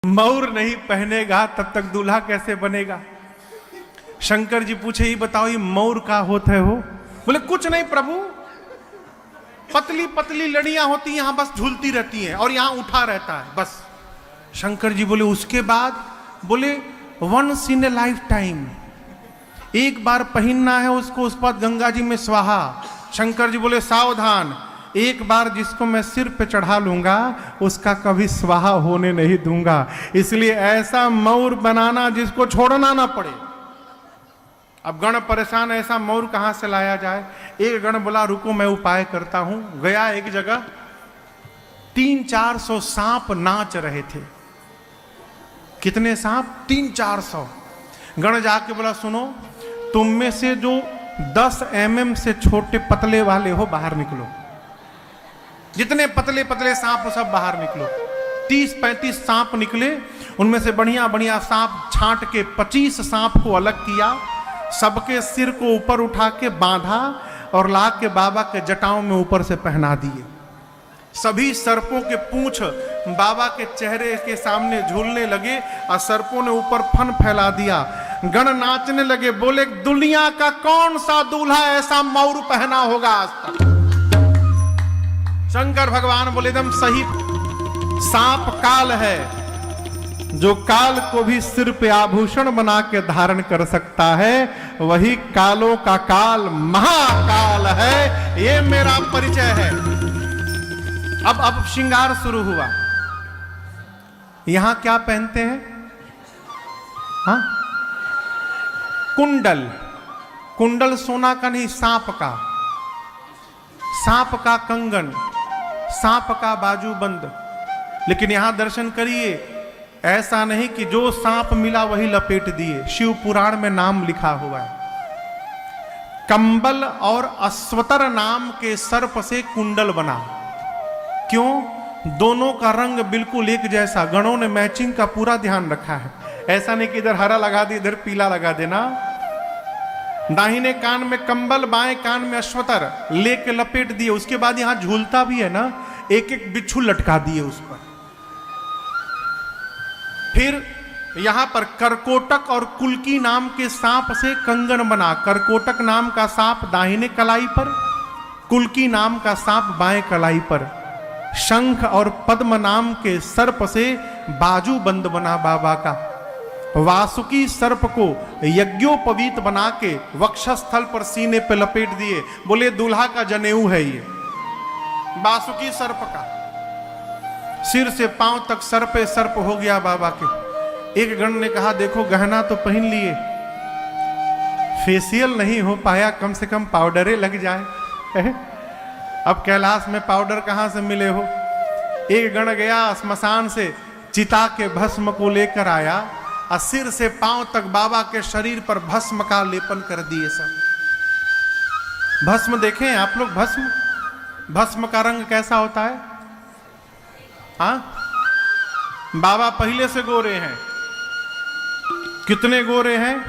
मौर नहीं पहनेगा तब तक दूल्हा कैसे बनेगा। शंकर जी पूछे, ही बताओ ये मौर का होता है हो? बोले कुछ नहीं प्रभु, पतली पतली लड़ियां होती यहां बस झूलती रहती हैं और यहां उठा रहता है बस। शंकर जी बोले उसके बाद? बोले once in a lifetime, एक बार पहनना है उसको, उस पर गंगा जी में स्वाहा। शंकर जी बोले सावधान, एक बार जिसको मैं सिर पे चढ़ा लूंगा उसका कभी स्वाहा होने नहीं दूंगा। इसलिए ऐसा मौर बनाना जिसको छोड़ना ना पड़े। अब गण परेशान, ऐसा मौर कहां से लाया जाए। एक गण बोला रुको मैं उपाय करता हूं। गया एक जगह, 300-400 सांप नाच रहे थे। कितने सांप? 300-400। गण जाके बोला सुनो, तुम में से जो 10 mm से छोटे पतले वाले हो बाहर निकलो। जितने पतले पतले सांप हो सब बाहर निकलो। 30-35 सांप निकले। उनमें से बढ़िया बढ़िया सांप छांट के 25 सांप को अलग किया, सबके सिर को ऊपर उठा के बांधा और ला के बाबा के जटाओं में ऊपर से पहना दिए। सभी सर्पों के पूंछ बाबा के चेहरे के सामने झूलने लगे और सर्पों ने ऊपर फन फैला दिया। गण नाचने लगे, बोले दुनिया का कौन सा दूल्हा ऐसा मौर पहना होगा आज तक। शंकर भगवान बोले एकदम सही, सांप काल है, जो काल को भी सिर पे आभूषण बना के धारण कर सकता है, वही कालों का काल महाकाल है। ये मेरा परिचय है। अब श्रृंगार शुरू हुआ। यहां क्या पहनते हैं? हाँ, कुंडल। कुंडल सोना का नहीं, सांप का। सांप का कंगन, सांप का बाजूबंद। लेकिन यहां दर्शन करिए, ऐसा नहीं कि जो सांप मिला वही लपेट दिए। शिव पुराण में नाम लिखा हुआ है, कंबल और अश्वतर नाम के सर्प से कुंडल बना। क्यों? दोनों का रंग बिल्कुल एक जैसा। गणों ने मैचिंग का पूरा ध्यान रखा है। ऐसा नहीं कि इधर हरा लगा दे इधर पीला लगा देना। दाहिने कान में कंबल, बाएं कान में अश्वतर लेके लपेट दिए। उसके बाद यहां झूलता भी है ना, एक एक बिच्छू लटका दिए उस पर। फिर यहां पर करकोटक और कुल्की नाम के सांप से कंगन बना। करकोटक नाम का सांप दाहिने कलाई पर, कुल्की नाम का सांप बाएं कलाई पर। शंख और पद्म नाम के सर्प से बाजू बंद बना बाबा का। वासुकी सर्प को यज्ञोपवीत बना के वक्षस्थल पर सीने पे लपेट दिए। बोले दूल्हा का जनेऊ है ये, वासुकी सर्प का। सिर से पांव तक सर्पे सर्प हो गया बाबा के। एक गण ने कहा देखो गहना तो पहन लिए, फेशियल नहीं हो पाया, कम से कम पाउडरे लग जाए। अब कैलाश में पाउडर कहां से मिले हो। एक गण गया श्मशान से, चिता के भस्म को लेकर आया और सिर से पांव तक बाबा के शरीर पर भस्म का लेपन कर दिए। सब भस्म देखें आप लोग, भस्म का रंग कैसा होता है? हाँ, बाबा पहले से गोरे हैं। कितने गोरे हैं?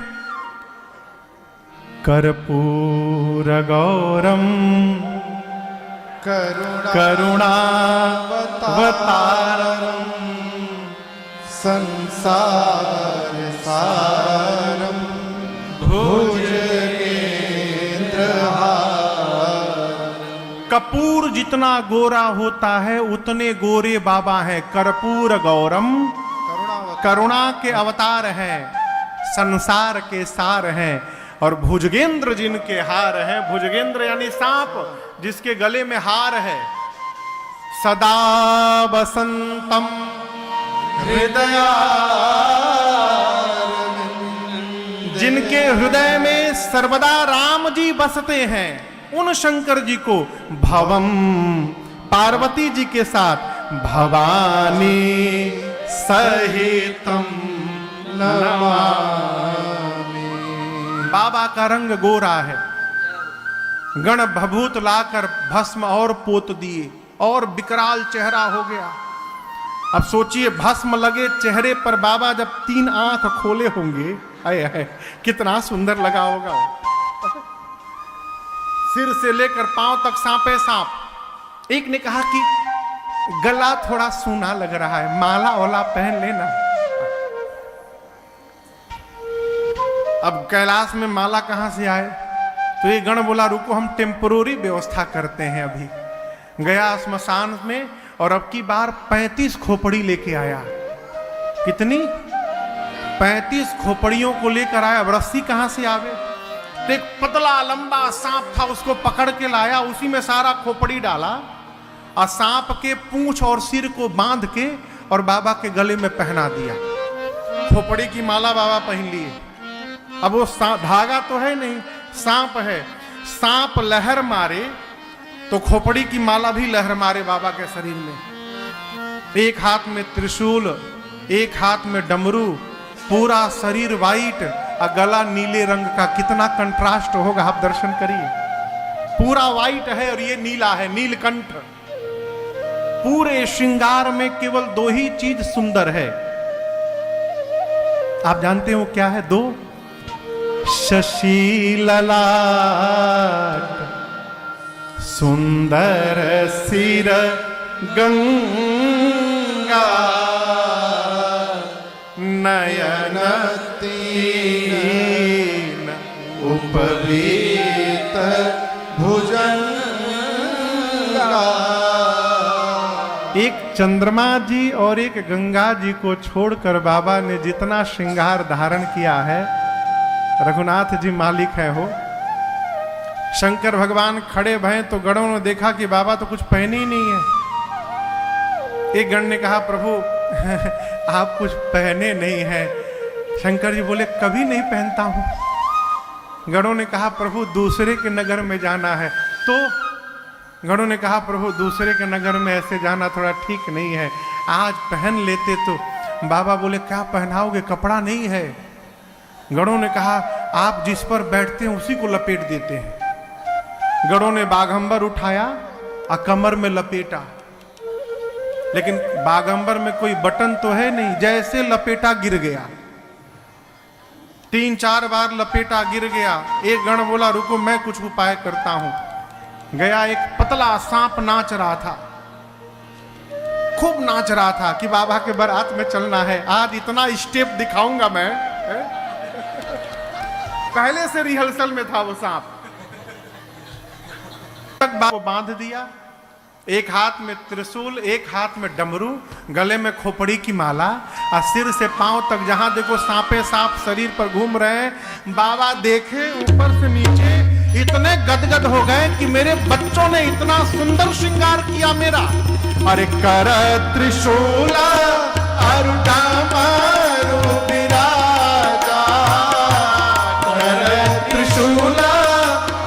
कर्पूर गौरम करुणावतारम संसार सारम भुजगेंद्रहारम। कपूर जितना गोरा होता है उतने गोरे बाबा हैं। कर्पूर गौरम, करुणा के अवतार हैं, संसार के सार हैं। और भुजगेंद्र जिनके हार हैं, भुजगेंद्र यानी सांप जिसके गले में हार है। सदा बसंतम हृदया, जिनके हृदय में सर्वदा राम जी बसते हैं, उन शंकर जी को भवम, पार्वती जी के साथ भवानी सहितम नमामि। बाबा का रंग गोरा है। गण भभूत लाकर भस्म और पोत दिए और विकराल चेहरा हो गया। अब सोचिए भस्म लगे चेहरे पर, बाबा जब 3 आंख खोले होंगे, आए आए कितना सुंदर लगा होगा। सिर से लेकर पांव तक सांपे सांप। एक ने कहा कि गला थोड़ा सूना लग रहा है, माला वाला पहन लेना। अब कैलाश में माला कहां से आए? तो ये गण बोला रुको हम टेम्परोरी व्यवस्था करते हैं। अभी गया श्मशान में और अब की बार 35 खोपड़ी लेके आया। कितनी? 35 खोपड़ियों को लेकर आया। अब रस्सी कहां से आवे? तो एक पतला लंबा सांप था, उसको पकड़ के लाया, उसी में सारा खोपड़ी डाला और सांप के पूंछ और सिर को बांध के और बाबा के गले में पहना दिया। खोपड़ी की माला बाबा पहन लिए। अब वो धागा तो है नहीं, सांप है। सांप लहर मारे तो खोपड़ी की माला भी लहर मारे बाबा के शरीर में। एक हाथ में त्रिशूल, एक हाथ में डमरू, पूरा शरीर वाइट और गला नीले रंग का। कितना कंट्रास्ट होगा, आप दर्शन करिए। पूरा वाइट है और ये नीला है, नीलकंठ। पूरे श्रृंगार में केवल 2 ही चीज सुंदर है। आप जानते हो क्या है? 2 शशि ललाट, सुंदर सिर गंगा, नयन तीन उपवीत भुजंगा। एक चंद्रमा जी और एक गंगा जी को छोड़कर बाबा ने जितना श्रृंगार धारण किया है, रघुनाथ जी मालिक है हो। शंकर भगवान खड़े भय तो गणों ने देखा कि बाबा तो कुछ पहने ही नहीं है। एक गण ने कहा प्रभु आप कुछ पहने नहीं है। शंकर जी बोले कभी नहीं पहनता हूं। गणों ने कहा प्रभु दूसरे के नगर में जाना है। तो गणों ने कहा प्रभु दूसरे के नगर में ऐसे जाना थोड़ा ठीक नहीं है, आज पहन लेते तो। बाबा बोले क्या पहनाओगे, कपड़ा नहीं है। गणों ने कहा आप जिस पर बैठते हैं उसी को लपेट देते हैं। गणों ने बाघंबर उठाया और कमर में लपेटा, लेकिन बाघंबर में कोई बटन तो है नहीं, जैसे लपेटा गिर गया। 3-4 बार लपेटा गिर गया। एक गण बोला रुको मैं कुछ उपाय करता हूं। गया, एक पतला सांप नाच रहा था, खूब नाच रहा था कि बाबा के बारात में चलना है, आज इतना स्टेप दिखाऊंगा मैं। पहले से रिहर्सल में था वो सांप। तक बाबा को बांध दिया, एक हाथ में त्रिशूल, एक हाथ में डमरू, गले में खोपड़ी की माला और सिर से पांव तक जहां देखो सांपे सांप शरीर पर घूम रहे हैं। बाबा देखे ऊपर से नीचे, इतने गदगद हो गए कि मेरे बच्चों ने इतना सुंदर श्रृंगार किया मेरा। अरे कर त्रिशूला अरुटा मारू विराजा, कर त्रिशूला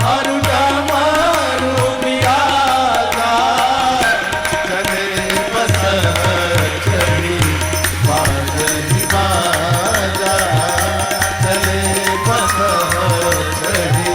अरुटा मारू विराजा, चले बस चली बाजही बाजा, चले बस चली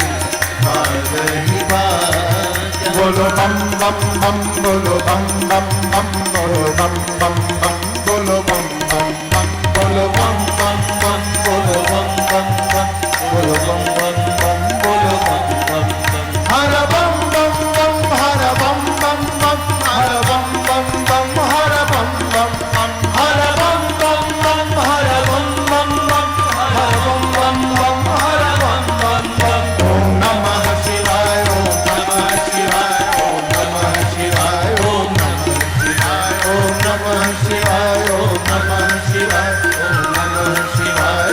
बाजही बाजा। बोलो बम बम बम, बोलो बम बम बम, बोलो बम बम बम, बोलो बम बम बम, बोलो बम बम बम, बोलो बम बम बम, बोलो बम बम बम, बोलो बम बम बम। हर बम बम बम, हर बम बम बम, हर बम बम बम, हर बम बम बम, हर बम बम बम, हर बम बम बम, हर बम बम बम, हर बम बम बम। ओम नमः शिवाय, ओम नमः शिवाय, ओम नमः शिवाय, ओम नमः शिवाय, ओम नमः शिवाय, ओम नमः शिवाय, ओम नमः शिवाय, ओम नमः शिवाय,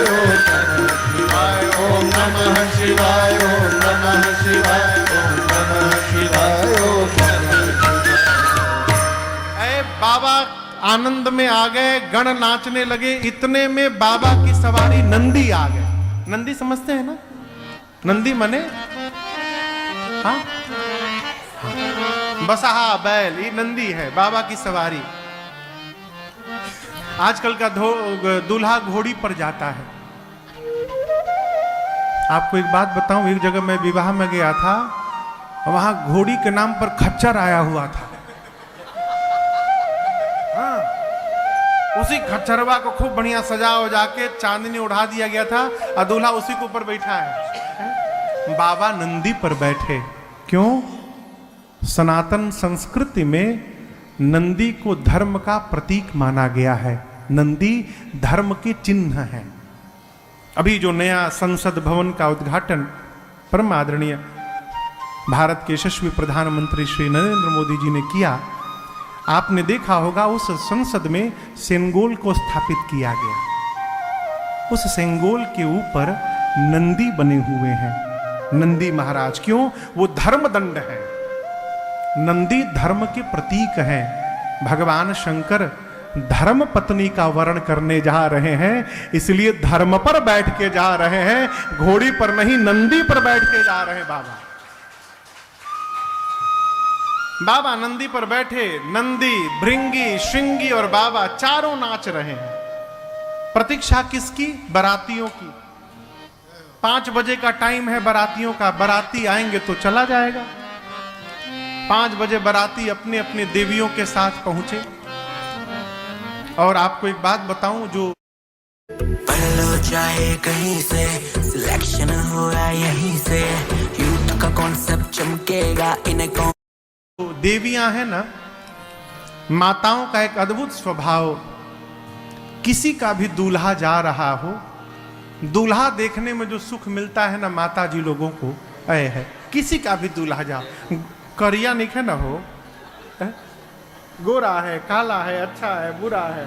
ओम नमः शिवाय, ओम नमः शिवाय, ओम नमः शिवाय, ओम नमः शिवाय। ऐ बाबा आनंद में आ गए, गण नाचने लगे। इतने में बाबा की सवारी नंदी आ गए। नंदी समझते हैं ना? नंदी मने हाँ बसहा बैल, ये नंदी है बाबा की सवारी। आजकल का दूल्हा घोड़ी पर जाता है। आपको एक बात बताऊं, एक जगह मैं विवाह में गया था, वहां घोड़ी के नाम पर खच्चर आया हुआ था। हाँ, उसी खच्चरवा को खूब बढ़िया सजा उजा के चांदनी उड़ा दिया गया था और दूल्हा उसी के ऊपर बैठा है। बाबा नंदी पर बैठे। क्यों? सनातन संस्कृति में नंदी को धर्म का प्रतीक माना गया है। नंदी धर्म के चिन्ह है। अभी जो नया संसद भवन का उद्घाटन परम आदरणीय भारत के यशस्वी प्रधानमंत्री श्री नरेंद्र मोदी जी ने किया, आपने देखा होगा उस संसद में सेंगोल को स्थापित किया गया। उस सेंगोल के ऊपर नंदी बने हुए हैं। नंदी महाराज क्यों? वो धर्म दंड है। नंदी धर्म के प्रतीक हैं। भगवान शंकर धर्म पत्नी का वर्ण करने जा रहे हैं, इसलिए धर्म पर बैठ के जा रहे हैं, घोड़ी पर नहीं नंदी पर बैठ के जा रहे हैं। बाबा नंदी पर बैठे, नंदी, भृंगी, श्रृंगी और बाबा चारों नाच रहे हैं। प्रतीक्षा किसकी? बारातियों की। 5 बजे का टाइम है बारातियों का। बाराती आएंगे तो चला जाएगा। 5 बजे बाराती अपने अपने देवियों के साथ पहुंचे। और आपको एक बात बताऊं, जो पढ़ चाहे कहीं से, सिलेक्शन हो रहा यहीं से, यूथ का कॉन्सेप्ट चमकेगा इन्हें कौन। देवियां हैं ना, माताओं का एक अद्भुत स्वभाव, किसी का भी दूल्हा जा रहा हो, दूल्हा देखने में जो सुख मिलता है ना माता जी लोगों को, है किसी का भी दूल्हा जा, करिया नहीं ना हो, गोरा है, काला है, अच्छा है, बुरा है,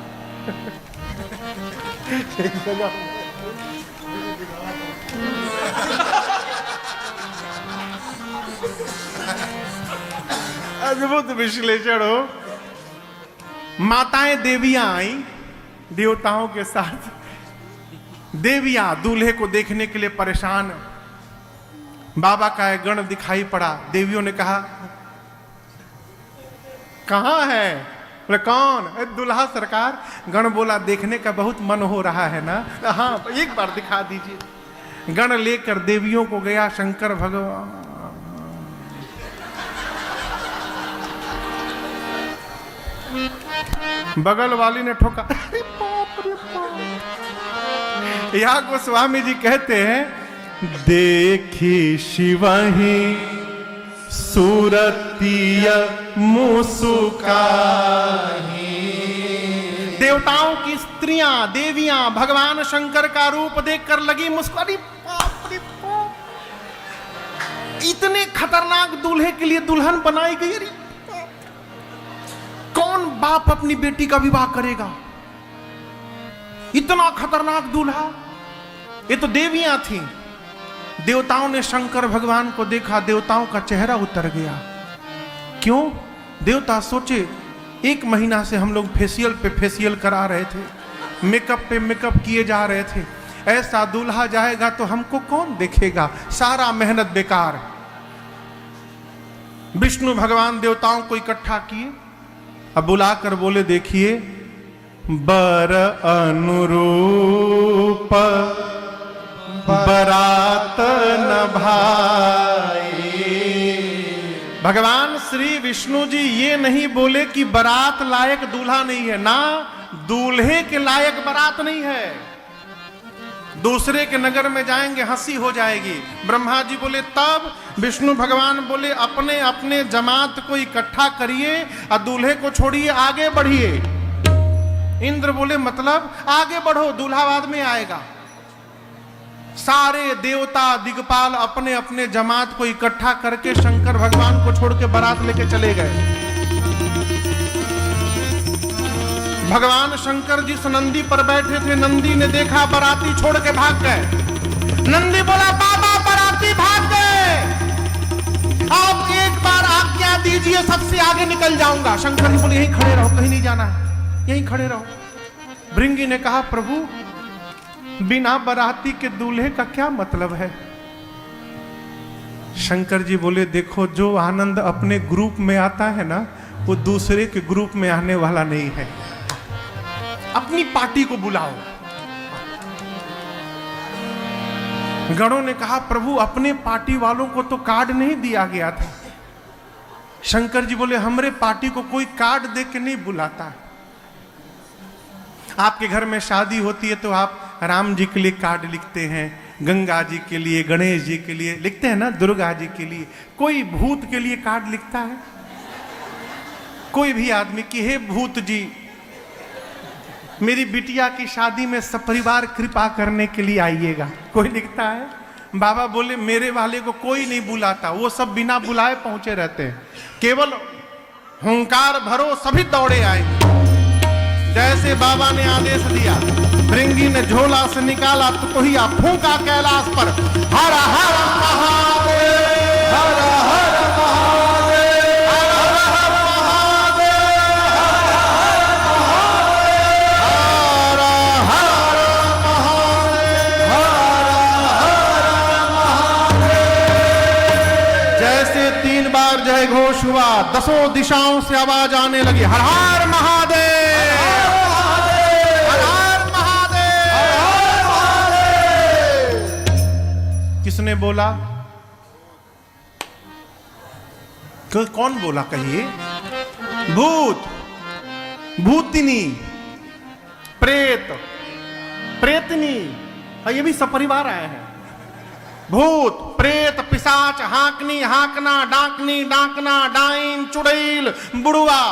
अद्भुत विश्लेषण हो। माताएं देवियां आई देवताओं के साथ। देवियां दूल्हे को देखने के लिए परेशान। बाबा का एक गण दिखाई पड़ा। देवियों ने कहा कहां है? बोले कौन? दूल्हा सरकार। गण बोला देखने का बहुत मन हो रहा है ना, हाँ एक बार दिखा दीजिए। गण लेकर देवियों को गया शंकर भगवान। बगल वाली ने ठोका। यहाँ गोस्वामी जी कहते हैं, देखी शिवही सूरतीय मुसुकाही। देवताओं की स्त्रियां, देवियां भगवान शंकर का रूप देखकर लगी मुस्कुराई। इतने खतरनाक दूल्हे के लिए दुल्हन बनाई गई। अरे कौन बाप अपनी बेटी का विवाह करेगा? इतना खतरनाक दूल्हा। ये तो देवियां थीं। देवताओं ने शंकर भगवान को देखा, देवताओं का चेहरा उतर गया। क्यों? देवता सोचे 1 महीना से हम लोग फेशियल पे फेशियल करा रहे थे, मेकअप पे मेकअप किए जा रहे थे, ऐसा दूल्हा जाएगा तो हमको कौन देखेगा? सारा मेहनत बेकार। विष्णु भगवान देवताओं को इकट्ठा किए, अब बुलाकर बोले देखिए बर अनुरूप बरात न भाई। भगवान श्री विष्णु जी ये नहीं बोले कि बारात लायक दूल्हा नहीं है, ना दूल्हे के लायक बारात नहीं है। दूसरे के नगर में जाएंगे हंसी हो जाएगी। ब्रह्मा जी बोले तब, विष्णु भगवान बोले अपने अपने जमात को इकट्ठा करिए और दूल्हे को छोड़िए, आगे बढ़िए। इंद्र बोले मतलब आगे बढ़ो, दूल्हा बाद में आएगा। सारे देवता दिग्पाल अपने अपने जमात को इकट्ठा करके शंकर भगवान को छोड़ के बारात लेके चले गए। भगवान शंकर जिस नंदी पर बैठे थे, नंदी ने देखा बाराती छोड़ के भाग गए। नंदी बोला बाबा बाराती भाग गए, आप एक बार आज्ञा दीजिए, सबसे आगे निकल जाऊंगा। शंकर जी बोले यहीं खड़े रहो, कहीं नहीं जाना है, यहीं खड़े रहो। भृंगी ने कहा प्रभु बिना बाराती के दूल्हे का क्या मतलब है? शंकर जी बोले देखो जो आनंद अपने ग्रुप में आता है ना, वो दूसरे के ग्रुप में आने वाला नहीं है। अपनी पार्टी को बुलाओ। गणों ने कहा प्रभु अपने पार्टी वालों को तो कार्ड नहीं दिया गया था। शंकर जी बोले हमरे पार्टी को कोई कार्ड दे के नहीं बुलाता। आपके घर में शादी होती है तो आप राम जी के लिए कार्ड लिखते हैं, गंगा जी के लिए, गणेश जी के लिए लिखते हैं ना, दुर्गा जी के लिए। कोई भूत के लिए कार्ड लिखता है? कोई भी आदमी कि हे भूत जी, मेरी बिटिया की शादी में सपरिवार कृपा करने के लिए आइएगा। कोई लिखता है। बाबा बोले मेरे वाले को कोई नहीं बुलाता, वो सब बिना बुलाए पहुंचे रहते हैं, केवल हुंकार भरो सभी दौड़े आएंगे। जैसे बाबा ने आदेश दिया, भृंगी ने झोला से निकाला तो कोहिया फूंका कैलाश पर, हर हर महादेव, हर हर महादेव, हर हर महादेव, हर हर महादेव, हर हर महादेव। जैसे 3 बार जय घोष हुआ, 10 दिशाओं से आवाज आने लगी, हर हर महादेव, किसने बोला? कौन बोला कहिए? भूत, भूतिनी, प्रेत, प्रेतनी, ये भी सपरिवार आए हैं। भूत, प्रेत, पिशाच, हाकनी, हाकना, डाकनी, डाकना, डाइन, चुड़ैल, बुड़वा,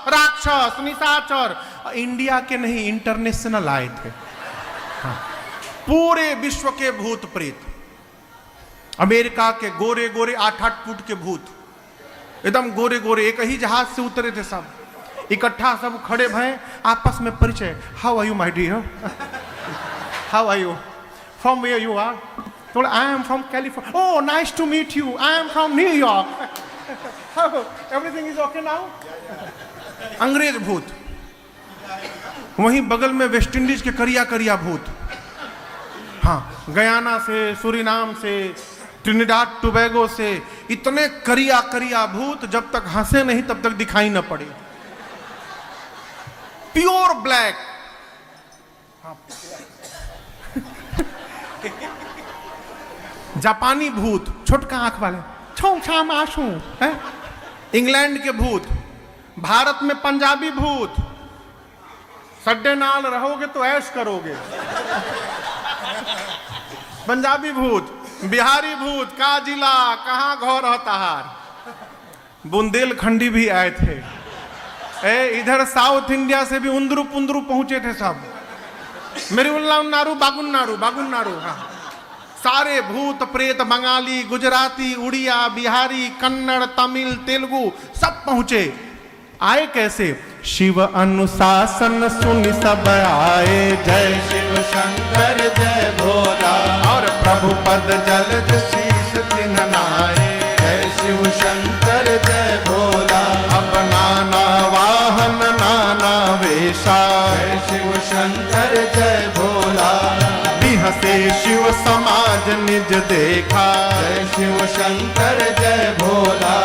राक्षस, निशाचर, इंडिया के नहीं इंटरनेशनल आए थे। हाँ। पूरे विश्व के भूत प्रेत, अमेरिका के गोरे गोरे 8-8 फुट के भूत, एकदम गोरे गोरे, एक ही जहाज से उतरे थे सब, इकट्ठा सब खड़े भय, आपस में परिचय, how are you my dear, how are you, from where you are, तो I am from California, oh nice to meet you, I am from New York, everything is okay now. अंग्रेज भूत, वहीं बगल में वेस्ट इंडीज के करिया करिया भूत, हाँ, गयाना से, सूरीनाम से, ट्रिनिडाद टोबैगो से, इतने करिया करिया भूत, जब तक हंसे नहीं तब तक दिखाई न पड़े, प्योर ब्लैक। जापानी भूत, छोटका आंख वाले, छौ छाम आंसू है। इंग्लैंड के भूत, भारत में पंजाबी भूत, सड्डे नाल रहोगे तो ऐश करोगे, पंजाबी भूत, बिहारी भूत, का जिला कहाँ घर हताहार, बुंदेलखंडी भी आए थे, इधर साउथ इंडिया से भी उंदरू पुंदरू पहुंचे थे सब, मेरी नारू बागुन्नारू बागुन्नारू, हाँ, सारे भूत प्रेत, बंगाली, गुजराती, उड़िया, बिहारी, कन्नड़, तमिल, तेलुगु सब पहुंचे। आए कैसे? शिव अनुशासन सुन सब आए, जय शिव शंकर जय भोला, और प्रभु पद जलद शीश दिन नाए, जय शिव शंकर जय भोला। अब नाना वाहन नाना वेशा, जय शिव शंकर जय भोला। बिहसे शिव समाज निज देखा, जय शिव शंकर जय भोला।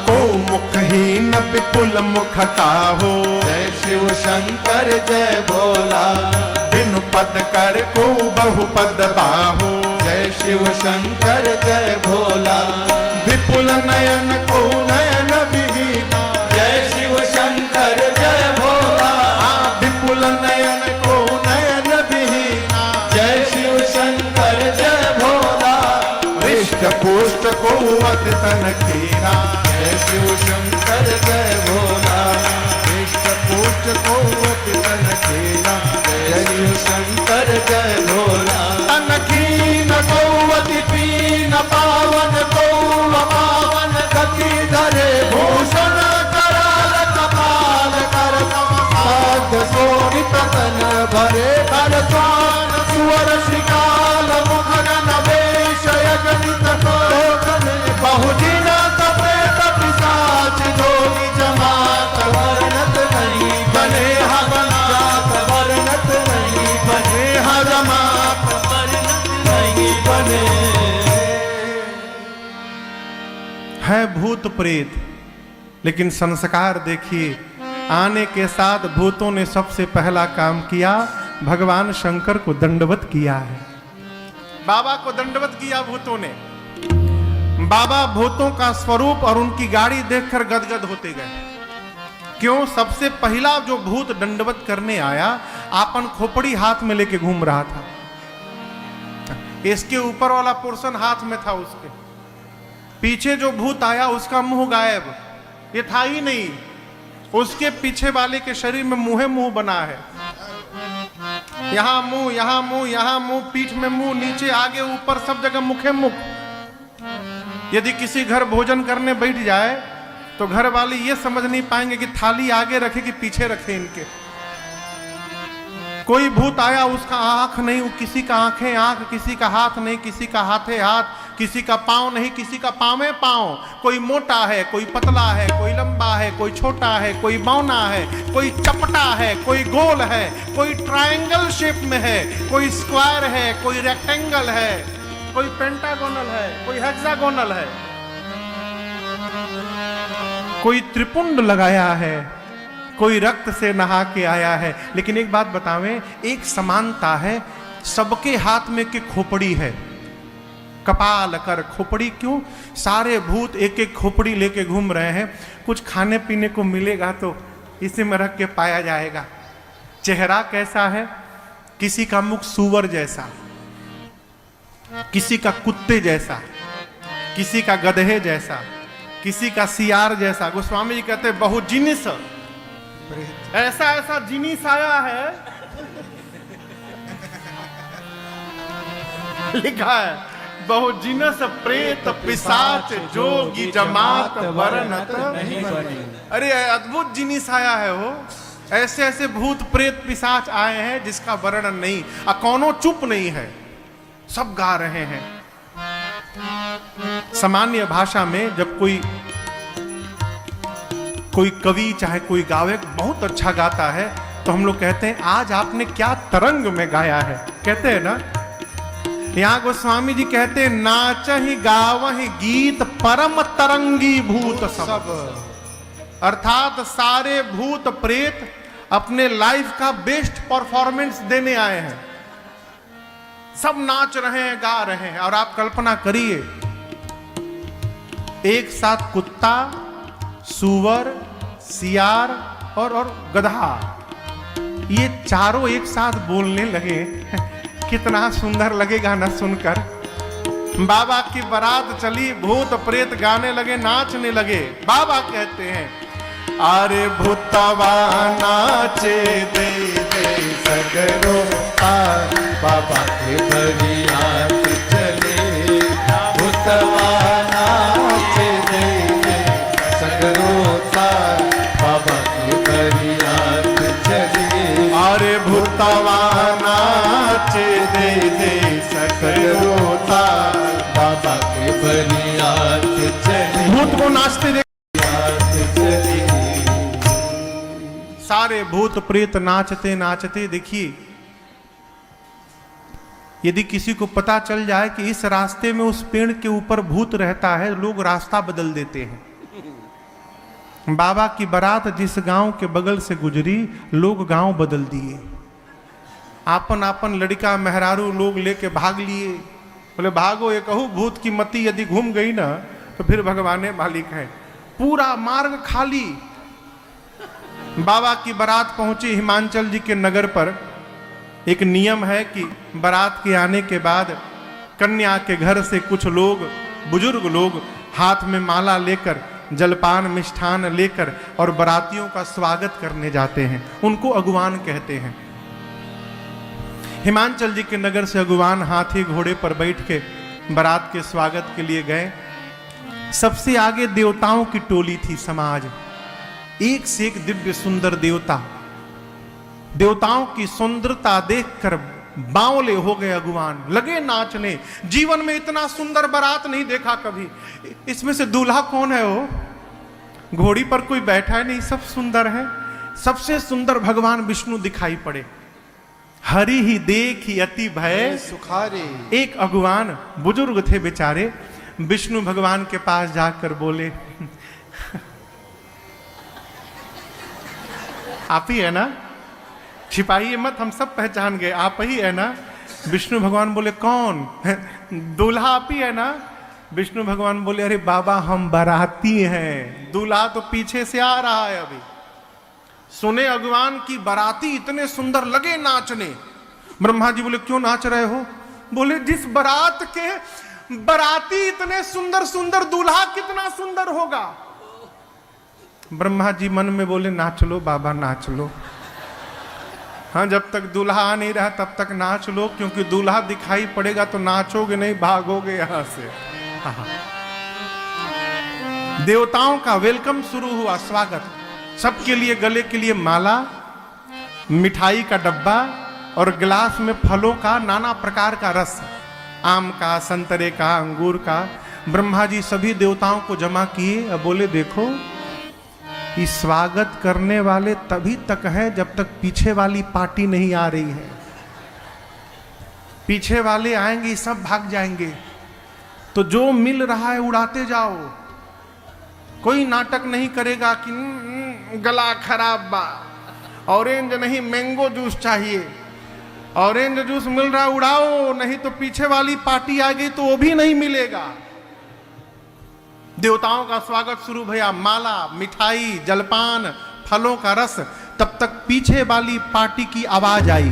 को मुखहीन विपुल मुख काहो, जय शिव शंकर जय भोला। बिनु पद कर को बहु पद बाहो, जय शिव शंकर जय भोला। विपुल नयन को नयन विहीना, जय शिव शंकर जय भोला। विपुल नयन को नयन विहीना, जय शिव शंकर जय भोला। हृष्ट पुष्ट को अति तन कीना, जय शिव शंकर जय भोला। हृष्ट पुष्ट को अति तन कीना, जय शिव शंकर जय भोला। तन कीन को अति पीन, पावन को अपावन गति धरे। भूषण कराल कपाल कर, साध शोभित तन भरे। कर स्वान सुवर श्रीकाल मुख गण वेश, यजनित लोक में बहुदिन सप्रेत पिशाच जोगी जमात। वर्णत नहीं बने जात, वर्णत नहीं बने जमात, वर्णत नहीं बने। है भूत प्रेत, लेकिन संस्कार देखिए, आने के साथ भूतों ने सबसे पहला काम किया, भगवान शंकर को दंडवत किया है। बाबा को दंडवत किया भूतों ने। बाबा भूतों का स्वरूप और उनकी गाड़ी देखकर गदगद होते गए। क्यों? सबसे पहला जो भूत दंडवत करने आया, आपन खोपड़ी हाथ में लेके घूम रहा था, इसके ऊपर वाला पोर्शन हाथ में था उसके। पीछे जो भूत आया उसका मुंह गायब, ये था ही नहीं, उसके पीछे वाले के शरीर में मुंह मुंह बना है, यहां मुंह, यहां मुंह, यहां मुंह, पीठ में मुंह, नीचे आगे ऊपर सब जगह मुखे मुख। यदि किसी घर भोजन करने बैठ जाए तो घर वाले ये समझ नहीं पाएंगे कि थाली आगे रखे कि पीछे रखे इनके। कोई भूत आया उसका आंख नहीं, किसी का आंखें आंख, किसी का हाथ नहीं, किसी का हाथे हाथ, किसी का पांव नहीं, किसी का पांवे पांव। कोई मोटा है, कोई पतला है, कोई लंबा है, कोई छोटा है, कोई बौना है, कोई चपटा है, कोई गोल है, कोई ट्रायंगल शेप में है, कोई स्क्वायर है, कोई रेक्टेंगल है, कोई पेंटागोनल है, कोई हेक्सागोनल है, कोई त्रिपुंड लगाया है, कोई रक्त से नहा के आया है। लेकिन एक बात बतावें, एक समानता है, सबके हाथ में के खोपड़ी है, कपाल कर खोपड़ी। क्यों? सारे भूत एक एक खोपड़ी लेके घूम रहे हैं। कुछ खाने पीने को मिलेगा तो इसी में रख के पाया जाएगा। चेहरा कैसा है? किसी का मुख सूअर जैसा, किसी का कुत्ते जैसा, किसी का गधे जैसा, किसी का सियार जैसा। गोस्वामी जी कहते बहुत जिनिस, ऐसा ऐसा जिनिस आया है, लिखा है बहु जिनस प्रेत पिशाच जोगी जमात वर्णत नहीं बनी। अरे अद्भुत जिनिस आया है वो, ऐसे ऐसे भूत प्रेत पिशाच आए हैं जिसका वर्णन नहीं, कौनो चुप नहीं है, सब गा रहे हैं। सामान्य भाषा में जब कोई कवि चाहे कोई गायक बहुत अच्छा गाता है तो हम लोग कहते हैं आज आपने क्या तरंग में गाया है, कहते हैं ना। यहां गोस्वामी जी कहते हैं नाचहि गावहि गीत परम तरंगी भूत सब। अर्थात सारे भूत प्रेत अपने लाइफ का बेस्ट परफॉर्मेंस देने आए हैं, सब नाच रहे हैं, गा रहे हैं। और आप कल्पना करिए, एक साथ कुत्ता, सूअर, सियार और गधा, ये चारों एक साथ बोलने लगे, कितना सुंदर लगेगा ना सुनकर। बाबा की बारात चली, भूत प्रेत गाने लगे, नाचने लगे। बाबा कहते हैं अरे भूतवा नाचे दे दे सगरो तार, बाबा के बरियात चले। भूतवा नाचे दे दे सगरो तार, बाबा के बरियात चले। अरे भूतवा नाचे दे दे सगरो तार, बाबा के बरियात चले। भूत को नाचते देख सारे भूत प्रेत नाचते नाचते। देखिए, यदि किसी को पता चल जाए कि इस रास्ते में उस पेड़ के ऊपर भूत रहता है, लोग रास्ता बदल देते हैं। बाबा की बारात जिस गांव के बगल से गुजरी, लोग गांव बदल दिए, आपन आपन लड़का मेहरारू लोग लेके भाग लिए। बोले भागो, ये कहूँ भूत की मती यदि घूम गई ना तो फिर भगवान मालिक है। पूरा मार्ग खाली। बाबा की बारात पहुंची हिमांचल जी के नगर पर। एक नियम है कि बारात के आने के बाद कन्या के घर से कुछ लोग, बुजुर्ग लोग, हाथ में माला लेकर, जलपान मिष्ठान लेकर और बारातियों का स्वागत करने जाते हैं। उनको अगुवान कहते हैं। हिमांचल जी के नगर से अगुवान हाथी घोड़े पर बैठ के बारात के स्वागत के लिए गए। सबसे आगे देवताओं की टोली थी, समाज, एक से एक दिव्य सुंदर देवता। देवताओं की सुंदरता देखकर बावले हो गए अगुवान, लगे नाचने। जीवन में इतना सुंदर बारात नहीं देखा कभी। इसमें से दूल्हा कौन है? वो घोड़ी पर कोई बैठा है नहीं, सब सुंदर है। सबसे सुंदर भगवान विष्णु दिखाई पड़े। हरि ही देख ही अति भय सुखारे। एक अगुवान बुजुर्ग थे बेचारे, विष्णु भगवान के पास जाकर बोले आप ही है ना, छिपाइए मत, हम सब पहचान गए, आप ही है ना। विष्णु भगवान बोले कौन? दूल्हा आप ही है ना। विष्णु भगवान बोले अरे बाबा हम बाराती हैं, दूल्हा तो पीछे से आ रहा है अभी। सुने अगुवान की बाराती इतने सुंदर, लगे नाचने। ब्रह्मा जी बोले क्यों नाच रहे हो? बोले जिस बारात के बाराती इतने सुंदर सुंदर, दूल्हा कितना सुंदर होगा। ब्रह्मा जी मन में बोले नाच लो बाबा नाच लो। हाँ, जब तक दूल्हा आ नहीं रहा तब तक नाच लो, क्योंकि दूल्हा दिखाई पड़ेगा तो नाचोगे नहीं, भागोगे यहां से। हाँ। देवताओं का वेलकम शुरू हुआ, स्वागत। सबके लिए गले के लिए माला, मिठाई का डब्बा और गिलास में फलों का नाना प्रकार का रस, आम का, संतरे का, अंगूर का। ब्रह्मा जी सभी देवताओं को जमा किए। अब बोले देखो, ये स्वागत करने वाले तभी तक है जब तक पीछे वाली पार्टी नहीं आ रही है। पीछे वाले आएंगे सब भाग जाएंगे, तो जो मिल रहा है उड़ाते जाओ। कोई नाटक नहीं करेगा कि गला खराब बा, ऑरेंज नहीं मैंगो जूस चाहिए, ऑरेंज जूस मिल रहा उड़ाओ, नहीं तो पीछे वाली पार्टी आ गई तो वो भी नहीं मिलेगा। देवताओं का स्वागत शुरू भैया, माला, मिठाई, जलपान, फलों का रस। तब तक पीछे वाली पार्टी की आवाज आई,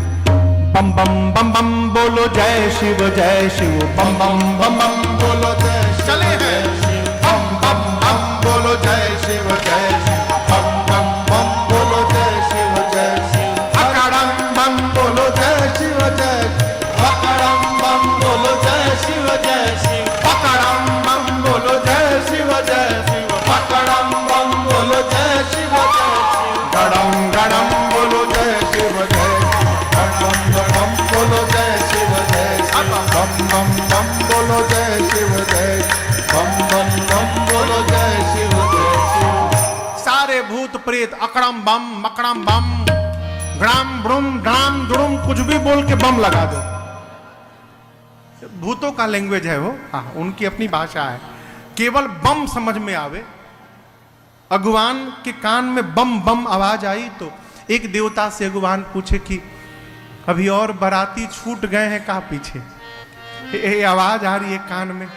बम बम बम बम बोलो जय शिव जय शिव, बम बम बम बम बोलो जय शिव। चले हैं बम बम बम बोलो जय शिव जय शिव, बम बम बम बोलो जय शिव जय शिव, अकड़म बम बोलो जय शिव जय, अकड़म बम बोलो जय शिव जय शिव, अकड़म बम बोलो जय शिव जय शिव, अकड़म बम बोलो जय शिव जय शिव, गड़म गड़म बोलो जय शिव जय, गड़म गड़म बोलो जय शिव जय शिव, बम बम बम बोलो जय शिव जय, बम बम बम बोलो जय शिव जय शिव। सारे भूत प्रेत अकड़म बम मकड़म बम, ग्राम ब्रुम ड्राम दुड़ुम, कुछ भी बोल के बम लगा दो। भूतों का लैंग्वेज है वो, हाँ, उनकी अपनी भाषा है। केवल बम समझ में आवे। अगुवान के कान में बम बम आवाज आई तो एक देवता से अगुवान पूछे कि अभी और बाराती छूट गए हैं कहाँ पीछे, ये आवाज आ रही है कान में।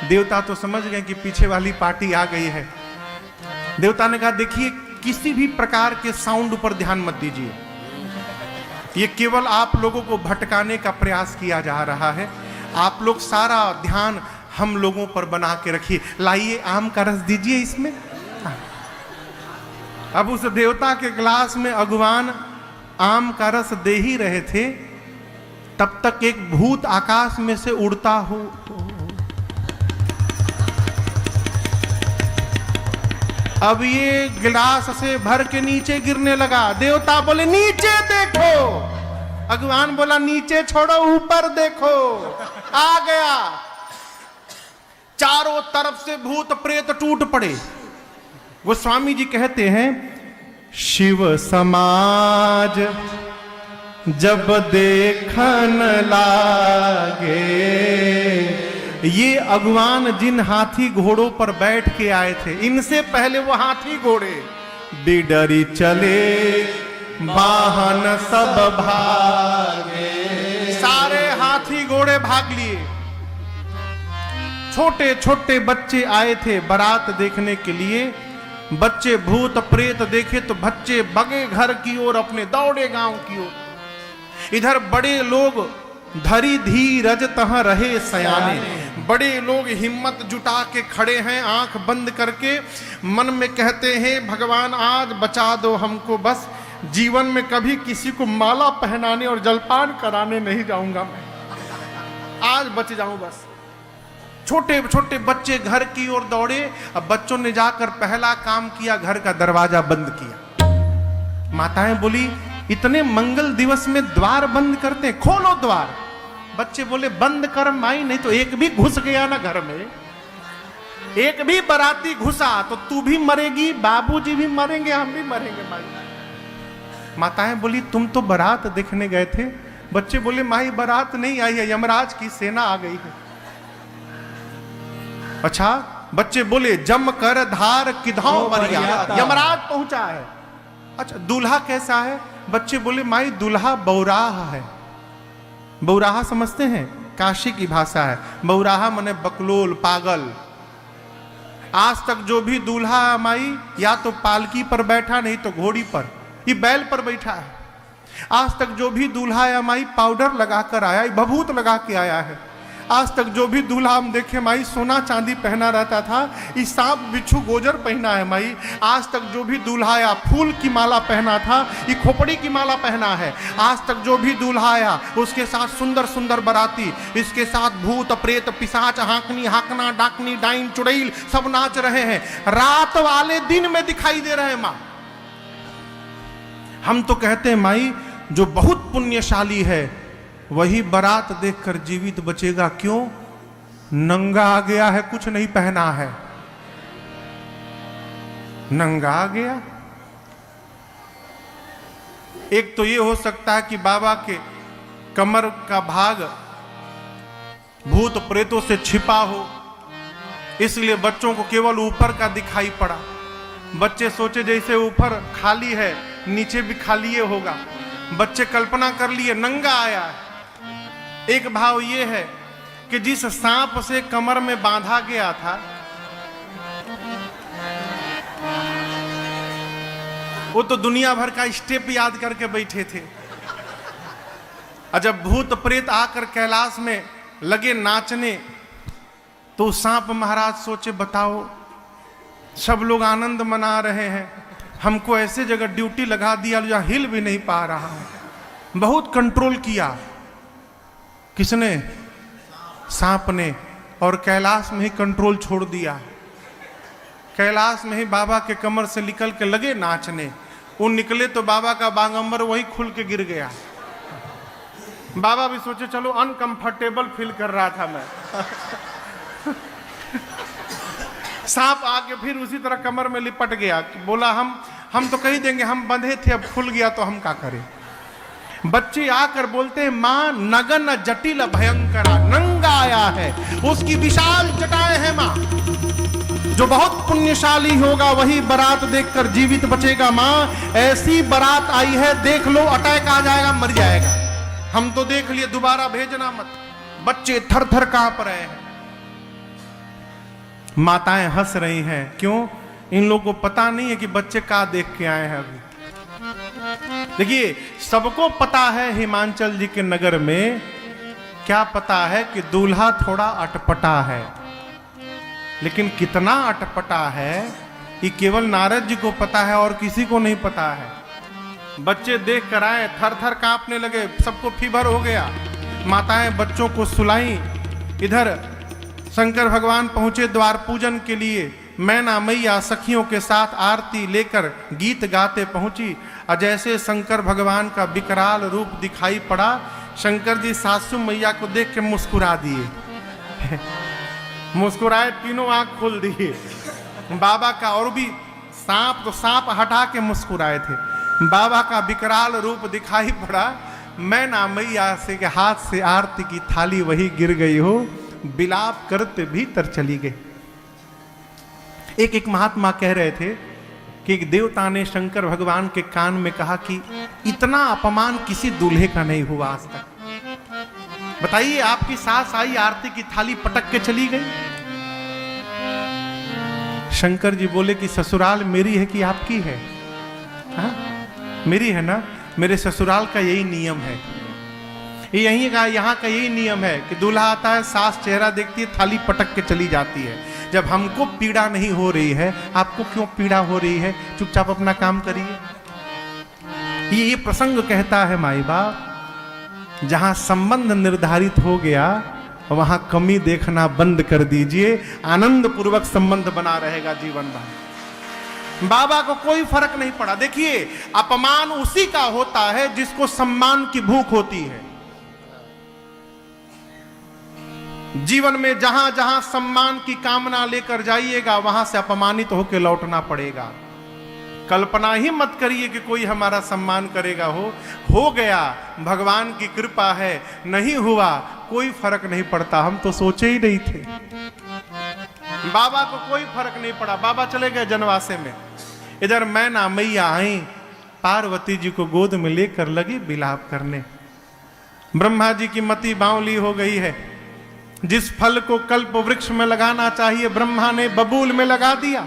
देवता तो समझ गए कि पीछे वाली पार्टी आ गई है। देवता ने कहा देखिए, किसी भी प्रकार के साउंड पर ध्यान मत दीजिए, ये केवल आप लोगों को भटकाने का प्रयास किया जा रहा है। आप लोग सारा ध्यान हम लोगों पर बना के रखिए। लाइए आम का रस दीजिए इसमें। अब उस देवता के गिलास में अगुवान आम का रस दे ही रहे थे, तब तक एक भूत आकाश में से उड़ता हो। अब ये गिलास से भर के नीचे गिरने लगा। देवता बोले नीचे देखो। अगुवान बोला नीचे छोड़ो ऊपर देखो। आ गया। चारों तरफ से भूत प्रेत टूट पड़े। गोस्वामी जी कहते हैं, शिव समाज जब देखन लागे, ये अगुवान जिन हाथी घोड़ों पर बैठ के आए थे, इनसे पहले वो हाथी घोड़े बिडरी चले, वाहन सब भागे। सारे हाथी घोड़े भाग लिए। छोटे छोटे बच्चे आए थे बारात देखने के लिए। बच्चे भूत प्रेत देखे तो बच्चे भगे घर की ओर, अपने दौड़े गांव की ओर। इधर बड़े लोग धरी धीरज तह रहे सयाने। बड़े लोग हिम्मत जुटा के खड़े हैं, आंख बंद करके, मन में कहते हैं भगवान आज बचा दो हमको, बस जीवन में कभी किसी को माला पहनाने और जलपान कराने नहीं जाऊंगा मैं, आज बच जाऊं बस। छोटे छोटे बच्चे घर की ओर दौड़े। अब बच्चों ने जाकर पहला काम किया, घर का दरवाजा बंद किया। माताएं बोली इतने मंगल दिवस में द्वार बंद करते, खोलो द्वार। बच्चे बोले बंद कर माई, नहीं तो एक भी घुस गया ना घर में, एक भी बाराती घुसा तो तू भी मरेगी, बाबूजी भी मरेंगे, हम भी मरेंगे माई। माताएं बोली तुम तो बारात देखने गए थे। बच्चे बोले माई बारात नहीं आई है, यमराज की सेना आ गई है। अच्छा, बच्चे बोले जम कर धार किधौ बरिया, यमराज पहुंचा है। अच्छा, दूल्हा कैसा है? बच्चे बोले माई दूल्हा बौराहा है। बौराहा समझते हैं? काशी की भाषा है। बौराहा माने बकलोल, पागल। आज तक जो भी दूल्हा माई या तो पालकी पर बैठा, नहीं तो घोड़ी पर, ये बैल पर बैठा है। आज तक जो भी दूल्हा या माई पाउडर लगाकर आया, भभूत लगा के आया है। आज तक जो भी दूल्हा हम देखे माई सोना चांदी पहना रहता था, इस सांप बिच्छू गोजर पहना है माई। आज तक जो भी दूल्हा आया फूल की माला पहना था, ये खोपड़ी की माला पहना है। आज तक जो भी दूल्हा आया उसके साथ सुंदर सुंदर बराती, इसके साथ भूत प्रेत पिशाच हाकनी हाकना डाकनी डाइन चुड़ैल सब नाच रहे हैं, रात वाले दिन में दिखाई दे रहे हैं माँ। हम तो कहते हैं माई जो बहुत पुण्यशाली है वही बारात देखकर जीवित बचेगा। क्यों? नंगा आ गया है, कुछ नहीं पहना है, नंगा आ गया। एक तो ये हो सकता है कि बाबा के कमर का भाग भूत प्रेतों से छिपा हो, इसलिए बच्चों को केवल ऊपर का दिखाई पड़ा। बच्चे सोचे जैसे ऊपर खाली है नीचे भी खाली होगा, बच्चे कल्पना कर लिए नंगा आया है। एक भाव ये है कि जिस सांप से कमर में बांधा गया था वो तो दुनिया भर का स्टेप याद करके बैठे थे, और जब भूत प्रेत आकर कैलाश में लगे नाचने तो सांप महाराज सोचे बताओ सब लोग आनंद मना रहे हैं, हमको ऐसे जगह ड्यूटी लगा दिया जहां हिल भी नहीं पा रहा है। बहुत कंट्रोल किया किसने? सांप ने। और कैलाश में ही कंट्रोल छोड़ दिया। कैलाश में ही बाबा के कमर से निकल के लगे नाचने। वो निकले तो बाबा का बागंबर वही खुल के गिर गया। बाबा भी सोचे चलो अनकंफर्टेबल फील कर रहा था मैं। सांप आके फिर उसी तरह कमर में लिपट गया। बोला हम तो कही देंगे हम बंधे थे, अब खुल गया तो हम क्या करें। बच्चे आकर बोलते हैं माँ नगन जटिल भयंकरा, नंगा आया है, उसकी विशाल जटाएं हैं माँ। जो बहुत पुण्यशाली होगा वही बारात देखकर जीवित बचेगा माँ। ऐसी बारात आई है देख लो अटैक आ जाएगा मर जाएगा। हम तो देख लिए, दोबारा भेजना मत। बच्चे थर थर कांप रहे हैं, माताएं हंस रही हैं। क्यों? इन लोगों को पता नहीं है कि बच्चे क्या देख के आए हैं। अभी देखिए सबको पता है हिमाचल जी के नगर में क्या पता है कि दूल्हा थोड़ा अटपटा है, लेकिन कितना अटपटा है ये केवल नारद जी को पता है और किसी को नहीं पता है। बच्चे देख कर आए, थर थर कांपने लगे, सबको फीवर हो गया। माताएं बच्चों को सुलाई। इधर शंकर भगवान पहुंचे द्वार पूजन के लिए। मैना मैया सखियों के साथ आरती लेकर गीत गाते पहुंची। और जैसे शंकर भगवान का विकराल रूप दिखाई पड़ा, शंकर जी सासू मैया को देख के मुस्कुरा दिए। मुस्कुराए, तीनों आंख खोल दिए। बाबा का और भी सांप तो सांप हटा के मुस्कुराए थे। बाबा का विकराल रूप दिखाई पड़ा। मैना मैया से के हाथ से आरती की थाली वही गिर गई हो, विलाप करते भीतर चली गई। एक महात्मा कह रहे थे कि एक देवता ने शंकर भगवान के कान में कहा कि इतना अपमान किसी दूल्हे का नहीं हुआ आज तक। बताइए आपकी सास आई आरती की थाली पटक के चली गई। शंकर जी बोले कि ससुराल मेरी है कि आपकी है? हा? मेरी है ना। मेरे ससुराल का यही नियम है, यही का यहाँ का यही नियम है कि दूल्हा आता है, सास चेहरा देखती है, थाली पटक के चली जाती है। जब हमको पीड़ा नहीं हो रही है, आपको क्यों पीड़ा हो रही है? चुपचाप अपना काम करिए। ये प्रसंग कहता है माई बाप, जहां संबंध निर्धारित हो गया वहां कमी देखना बंद कर दीजिए, आनंद पूर्वक संबंध बना रहेगा जीवन भर। बाबा को कोई फर्क नहीं पड़ा। देखिए अपमान उसी का होता है जिसको सम्मान की भूख होती है। जीवन में जहां जहां सम्मान की कामना लेकर जाइएगा वहां से अपमानित होकर लौटना पड़ेगा। कल्पना ही मत करिए कि कोई हमारा सम्मान करेगा। हो गया, भगवान की कृपा है। नहीं हुआ कोई फर्क नहीं पड़ता। हम तो सोचे ही नहीं थे। बाबा को कोई फर्क नहीं पड़ा। बाबा चले गए जनवासे में। इधर मैना मैया आई, पार्वती जी को गोद में लेकर लगी विलाप करने। ब्रह्मा जी की मति बावली हो गई है। जिस फल को कल्प वृक्ष में लगाना चाहिए ब्रह्मा ने बबूल में लगा दिया।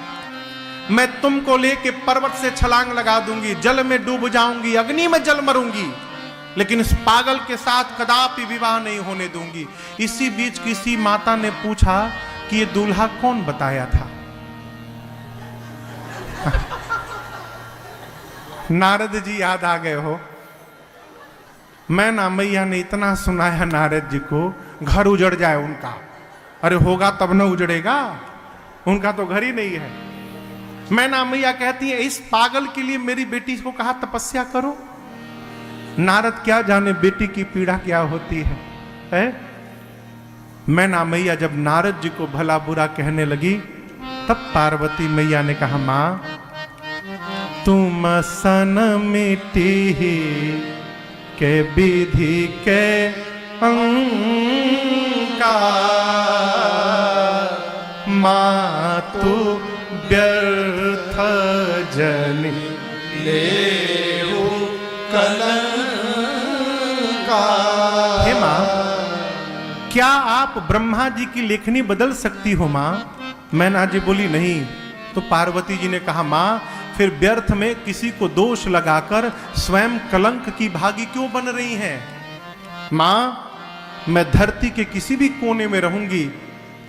मैं तुमको लेके पर्वत से छलांग लगा दूंगी, जल में डूब जाऊंगी, अग्नि में जल मरूंगी। लेकिन इस पागल के साथ कदापि विवाह नहीं होने दूंगी। इसी बीच किसी माता ने पूछा कि ये दूल्हा कौन बताया था? नारद जी याद आ गए हो। मैना मैया ने इतना सुनाया नारद जी को, घर उजड़ जाए उनका। अरे होगा तब न उजड़ेगा, उनका तो घर ही नहीं है। मैना मैया कहती है इस पागल के लिए मेरी बेटी को कहा तपस्या करो। नारद क्या जाने बेटी की पीड़ा क्या होती है? मैना मैया जब नारद जी को भला बुरा कहने लगी, तब पार्वती मैया ने कहा मां तुम सन मिट्टी के विधि के अंका, मातु व्यर्थ जन ले कलंका। हे मां, क्या आप ब्रह्मा जी की लेखनी बदल सकती हो मां? मैना जी बोली नहीं। तो पार्वती जी ने कहा मां फिर व्यर्थ में किसी को दोष लगाकर स्वयं कलंक की भागी क्यों बन रही हैं? मां, मैं धरती के किसी भी कोने में रहूंगी,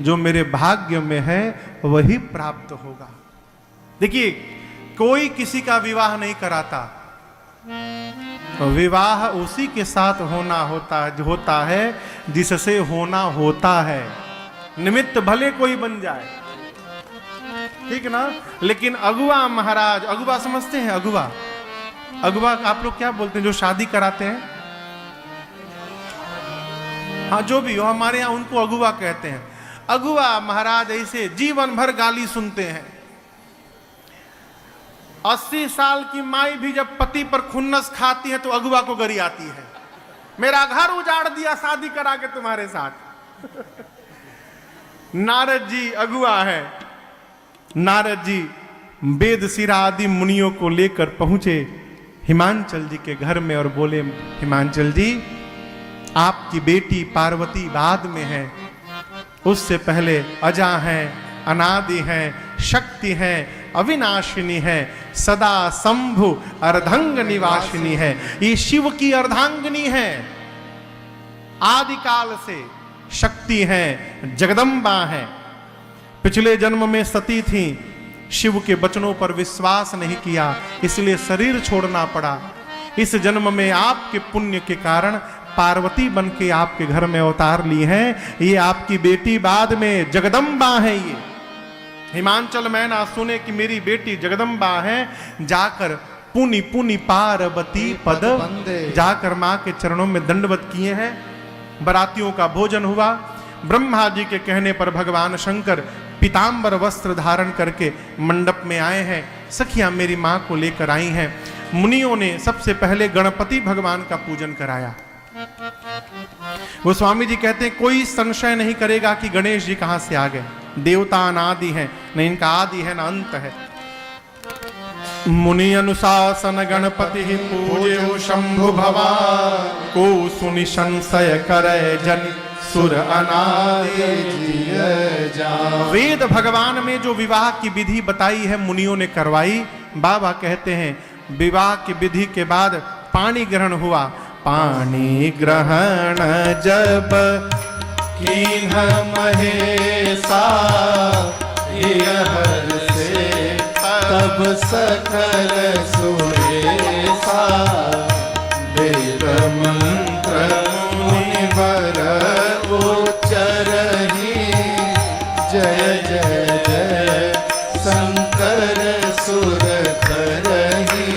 जो मेरे भाग्य में है वही प्राप्त होगा। देखिए, कोई किसी का विवाह नहीं कराता, विवाह उसी के साथ होता है जिससे होना होता है। निमित्त भले कोई बन जाए, ठीक ना। लेकिन अगुआ महाराज, अगुआ समझते हैं? अगुआ आप लोग क्या बोलते हैं जो शादी कराते हैं? हाँ, जो भी हो, हमारे यहां उनको अगुआ कहते हैं। अगुआ महाराज ऐसे जीवन भर गाली सुनते हैं। 80 साल की माई भी जब पति पर खुन्नस खाती है तो अगुआ को गरी आती है, मेरा घर उजाड़ दिया शादी करा के तुम्हारे साथ। नारद जी अगुआ है। नारद जी वेद शिरा आदि मुनियों को लेकर पहुंचे हिमांचल जी के घर में और बोले हिमांचल जी, आपकी बेटी पार्वती बाद में है, उससे पहले अजा है, अनादि है, शक्ति है, अविनाशिनी है, सदा शंभु अर्धांग निवासिनी है। ये शिव की अर्धांगिनी है, आदि काल से शक्ति है, जगदम्बा है। पिछले जन्म में सती थी, शिव के वचनों पर विश्वास नहीं किया, इसलिए शरीर छोड़ना पड़ा। इस जन्म में आपके पुण्य के कारण पार्वती बन के आपके घर में अवतार ली है। ये आपकी बेटी बाद में जगदम्बा है। ये हिमांचल मैना सुने कि मेरी बेटी जगदम्बा है, जाकर पुनि पुनि पार्वती पद जाकर मां के चरणों में दंडवत किए हैं। बरातियों का भोजन हुआ। ब्रह्मा जी के कहने पर भगवान शंकर पीतांबर वस्त्र धारण करके मंडप में आए हैं। सखियां मेरी मां को लेकर आई हैं। मुनियों ने सबसे पहले गणपति भगवान का पूजन कराया। वो स्वामी जी कहते हैं कोई संशय नहीं करेगा कि गणेश जी कहां से आ गए। देवता अनादि है, न इनका आदि है न अंत है। मुनि अनुशासन गणपति पूजे शंभु भगवान को सुनि संशय करे जन सुर अनादि। वेद भगवान में जो विवाह की विधि बताई है मुनियों ने करवाई। बाबा कहते हैं विवाह की विधि के बाद पानी ग्रहण हुआ। पानी ग्रहण जब कीन्ह महेशा हर से तब सकल सुरेशा। वेद मंत्र मुनिवर उच्चरहि जय जय जय शंकर सुर करहि।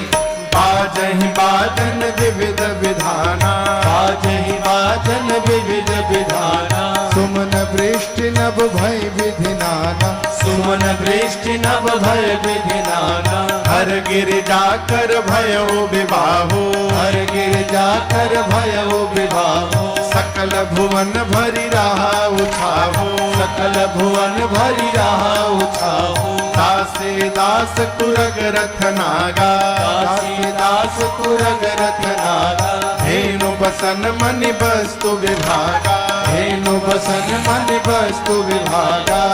बाजहि बाजन विविध विधाना, बाजहि बाजन विविध विधाना। सुमन वृष्टि नभ भय विधि नाना, सुमन वृष्टि नभ भय विधि नाना। हर गिर जाकर भयो विवाहो, हर गिर जाकर भयो विवाहो। सकल भुवन भरि रहा उछाहो, सकल भुवन भरि रहा उछाहो। दासे दास कुरग रथ नागा, दासे दास कुरग रथ नागा। धेनु बसन मनि वस्तु विभागा, धेनु बसन मनि वस्तु विभागा।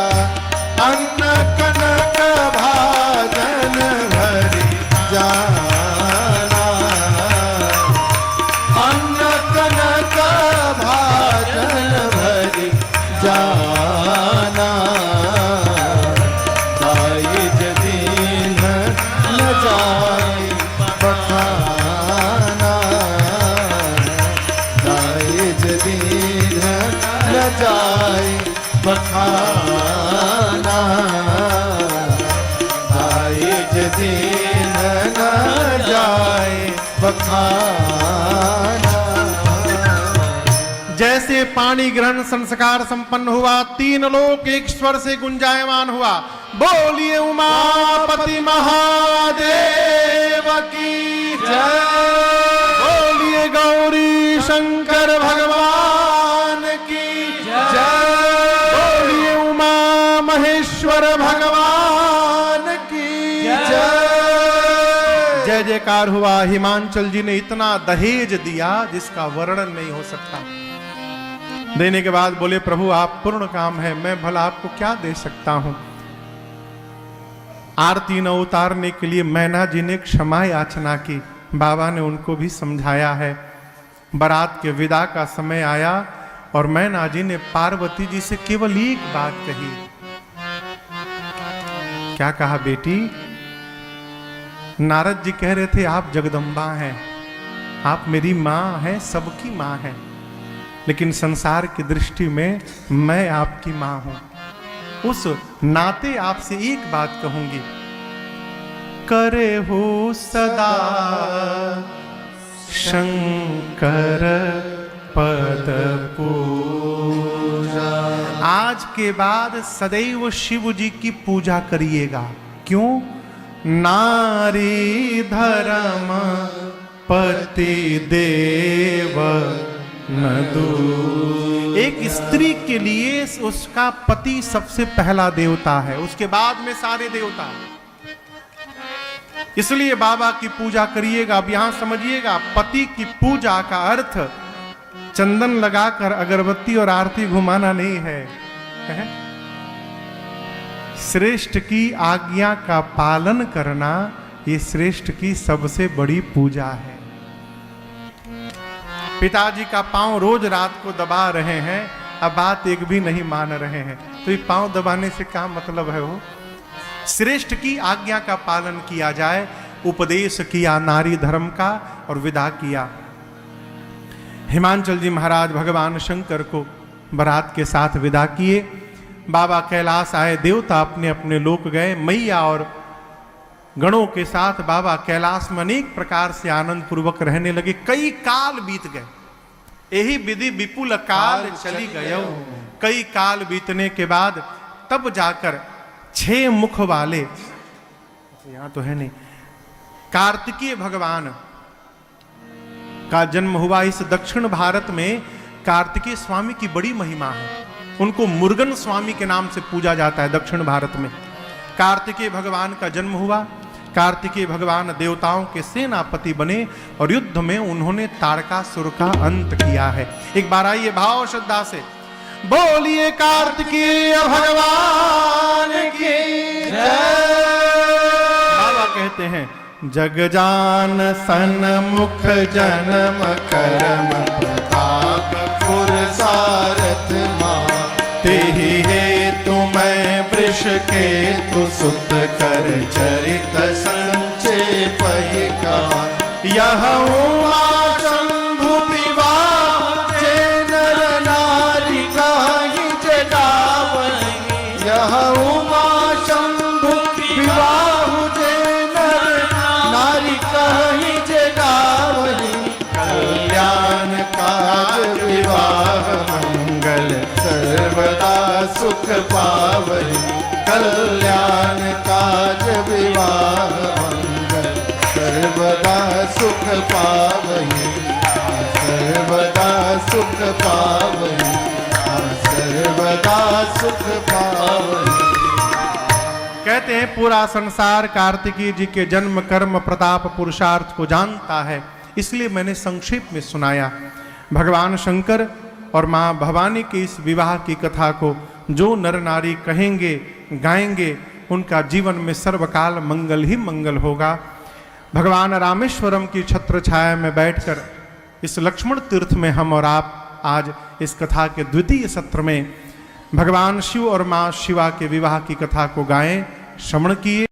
अन्न कनक भाजन भरि जाना, अन्न जाए बखाना, दाइज दीन न जाए बखाना। जैसे पानी ग्रहण संस्कार संपन्न हुआ, 3 लोक एक स्वर से गुंजायमान हुआ, बोलिए उमापति महादेव की जय, बोलिए गौरी शंकर भगवान की जय, बोलिए उमा महेश्वर भगवान की जय। जय जयकार हुआ। हिमांचल जी ने इतना दहेज दिया जिसका वर्णन नहीं हो सकता। देने के बाद बोले प्रभु आप पूर्ण काम है, मैं भला आपको क्या दे सकता हूं। आरती न उतारने के लिए मैना जी ने क्षमा याचना की। बाबा ने उनको भी समझाया है। बारात के विदा का समय आया और मैना जी ने पार्वती जी से केवल एक बात कही। क्या कहा बेटी? नारद जी कह रहे थे आप जगदम्बा हैं, आप मेरी मां हैं, सबकी मां हैं, लेकिन संसार की दृष्टि में मैं आपकी मां हूं। उस नाते आपसे एक बात कहूंगी, करे हो सदा शंकर पद पूजा। आज के बाद सदैव शिव जी की पूजा करिएगा। क्यों? नारी धर्म पति देव न दू। एक स्त्री के लिए उसका पति सबसे पहला देवता है, उसके बाद में सारे देवता। इसलिए बाबा की पूजा करिएगा। अब यहां समझिएगा, पति की पूजा का अर्थ चंदन लगाकर अगरबत्ती और आरती घुमाना नहीं है। श्रेष्ठ की आज्ञा का पालन करना, ये श्रेष्ठ की सबसे बड़ी पूजा है। पिताजी का पांव रोज रात को दबा रहे हैं, अब बात एक भी नहीं मान रहे हैं, तो ये पांव दबाने से क्या मतलब है? वो श्रेष्ठ की आज्ञा का पालन किया जाए। उपदेश किया नारी धर्म का और विदा किया। हिमांचल जी महाराज भगवान शंकर को बारात के साथ विदा किए। बाबा कैलाश आए, देवता अपने अपने लोक गए। मैया और गणों के साथ बाबा कैलाश में अनेक प्रकार से आनंद पूर्वक रहने लगे। कई काल बीत गए। यही विधि विपुल काल चली गयो। कई काल बीतने के बाद तब जाकर 6 मुख वाले, यहां तो है नहीं, कार्तिकीय भगवान का जन्म हुआ। इस दक्षिण भारत में कार्तिकीय स्वामी की बड़ी महिमा है। उनको मुर्गन स्वामी के नाम से पूजा जाता है दक्षिण भारत में। कार्तिकेय भगवान का जन्म हुआ। कार्तिकेय भगवान देवताओं के सेनापति बने और युद्ध में उन्होंने तारकासुर का अंत किया है। एक बार आइए भाव श्रद्धा से बोलिए कार्तिकेय भगवान की जय। बाबा कहते हैं जग जान सन मुख जन्म कर्म प्रताप पुरसारथ मां, तेहि हे तुम्हें वृष के तु सुत कर चरित संक्षेप ही का। यह उमा शंभु विवाह जे नर नारी काहि जगावहि। यह उमा शंभु विवाह जे नर नारी काहि जगावहि। कल्याण काज विवाह मंगल सर्वदा सुख पावहि। कल्याण काज विवाह मंगल सर्वदा सुख पावहि। सर्वदा सुख पावहि। सर्वदा सुख पावहि। कहते हैं पूरा संसार कार्तिकीय जी के जन्म कर्म प्रताप पुरुषार्थ को जानता है, इसलिए मैंने संक्षेप में सुनाया। भगवान शंकर और मां भवानी के इस विवाह की कथा को जो नर नारी कहेंगे गाएंगे, उनका जीवन में सर्वकाल मंगल ही मंगल होगा। भगवान रामेश्वरम की छत्र छाया में बैठकर इस लक्ष्मण तीर्थ में हम और आप आज इस कथा के द्वितीय सत्र में भगवान शिव और मां शिवा के विवाह की कथा को गाएं, श्रवण किए।